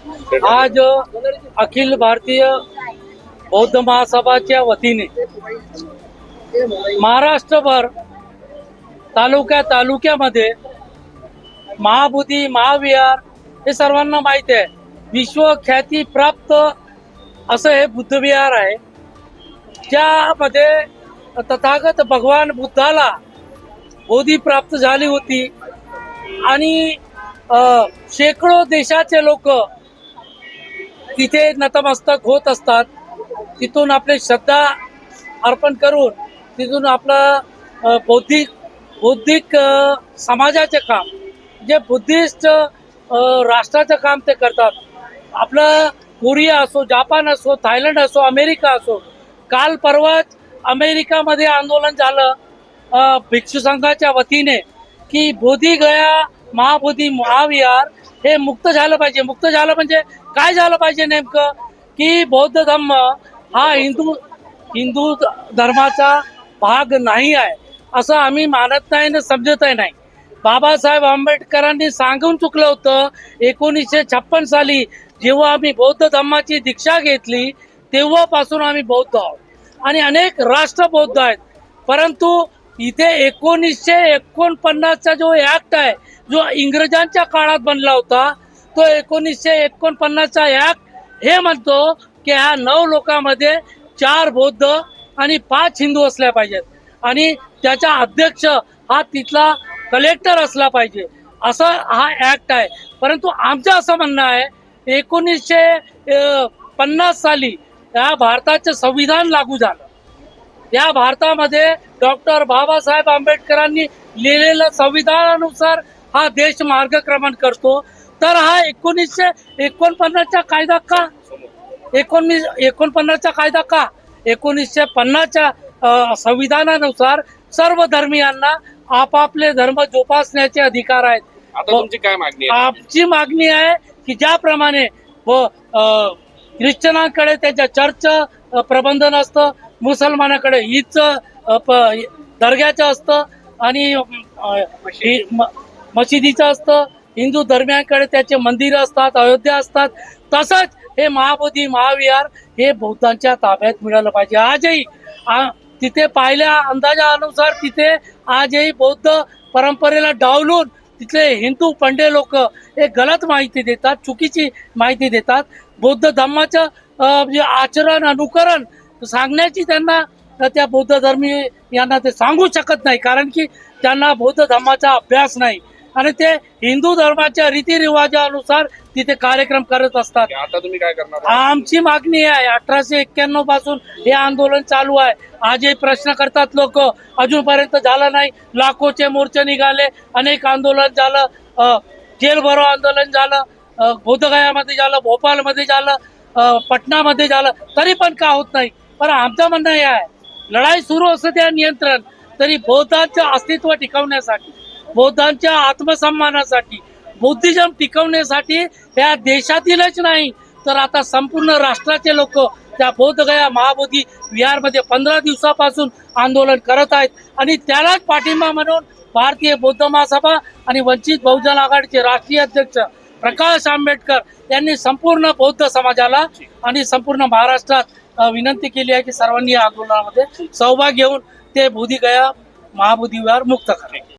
आज अखिल भारतीय बौद्ध महासभाच्या वतीने महाराष्ट्रभर तालुक्यामध्ये महाबोधी महाविहार हे सर्वांना माहिती आहे. विश्वख्याती प्राप्त असं हे बुद्धविहार आहे, ज्यामध्ये तथागत भगवान बुद्धाला बोधी प्राप्त झाली होती आणि शेकडो देशाचे लोक तिथे नतमस्तक होत असतात. तिथून आपले श्रद्धा अर्पण करून तिथून आपलं बौद्धिक समाजाचे काम, जे बुद्धिस्ट राष्ट्राचं काम ते करतात. आपलं कोरिया असो, जापान असो, थायलंड असो, अमेरिका असो. काल परवाच अमेरिकामध्ये आंदोलन झालं भिक्षू संघाच्या वतीने की बोधी गया महाबोधी महाविहार हे मुक्त झालं पाहिजे. मुक्त झालं म्हणजे काय झालं पाहिजे नेमकं, की बौद्ध धर्म हा हिंदू धर्माचा भाग नाही आहे असं आम्ही मानत नाही आणि समजतही नाही. बाबासाहेब आंबेडकरांनी सांगून चुकलं होतं. 1956 साली जेव्हा आम्ही बौद्ध धर्माची दीक्षा घेतली तेव्हापासून आम्ही बौद्ध आहोत आणि अनेक राष्ट्र बौद्ध आहेत. परंतु इथे 1949चा जो ऍक्ट आहे, जो इंग्रजांच्या काळात बनला होता, तो 1949चा ऍक्ट हे म्हणतो की ह्या 9 लोकांमध्ये 4 बौद्ध आणि 5 हिंदू असल्या पाहिजेत आणि त्याचा अध्यक्ष हा तिथला कलेक्टर असला पाहिजे, असा हा ऍक्ट आहे. परंतु आमचं असं म्हणणं आहे 1950 साली या भारताचं संविधान लागू झालं. या भारतामध्ये डॉक्टर बाबासाहेब आंबेडकरांनी लिहिलेल्या संविधानानुसार हा देश मार्गक्रमण करतो. तर हा 1949चा कायदा का 1949चा कायदा का 1950च्या संविधानानुसार सर्व धर्मियांना आपापले धर्म जोपासण्याचे अधिकार आहेत. आता तुमची काय मागणी आहे? आमची मागणी आहे की ज्याप्रमाणे ख्रिश्चनांकडे त्यांच्या चर्च प्रबंधन असतं, मुसलमानाकडे ईदचं दर्ग्याचं असतं आणि मशिदीचं असतं, हिंदू धर्मियांकडे त्याचे मंदिरं असतात, अयोध्या असतात. तसंच हे महाबोधी महाविहार हे बौद्धांच्या ताब्यात मिळालं पाहिजे. आजही तिथे पाहिल्या अंदाजानुसार तिथे आजही बौद्ध परंपरेला डावलून तिथले हिंदू पंडे लोक हे गलत माहिती देतात, चुकीची माहिती देतात. बौद्ध धर्माचं आचरण अनुकरण सांगण्याची त्यांना त्या बौद्ध धर्मी यांना ते सांगू शकत नाही, कारण की त्यांना बौद्ध धर्माचा अभ्यास नाही आणि ते हिंदू धर्माच्या रीतिरिवाजानुसार तिथे कार्यक्रम करत असतात. आता तुम्ही काय करणार? आमची मागणी आहे 1891 पासून हे आंदोलन चालू आहे. आजही प्रश्न करतात लोक, अजूनपर्यंत झालं नाही. लाखोचे मोर्चे निघाले, अनेक आंदोलन झालं, जेल भरो आंदोलन झालं, बोधगयामध्ये झालं, भोपाळमध्ये झालं, पटनामध्ये झालं, तरी पण का होत नाही. पण आमचं म्हणणं हे आहे, लढाई सुरू असते त्या नियंत्रण, तरी बौद्धांचं अस्तित्व टिकवण्यासाठी, बौद्धांच्या आत्मसन्मानासाठी, बुद्धिझम टिकवण्यासाठी या देशातीलच नाही तर आता संपूर्ण राष्ट्राचे लोक त्या बोधगया महाबोधी विहारमध्ये 15 दिवसापासून आंदोलन करत आहेत आणि त्यालाच पाठिंबा म्हणून भारतीय बौद्ध महासभा आणि वंचित बहुजन आघाडीचे राष्ट्रीय अध्यक्ष प्रकाश आंबेडकर यांनी संपूर्ण बौद्ध समाजाला आणि संपूर्ण महाराष्ट्रात विनंती केली आहे की सर्वांनी या आंदोलनामध्ये सहभाग घेऊन ते बोधगया महाबोधी विहार मुक्त करा.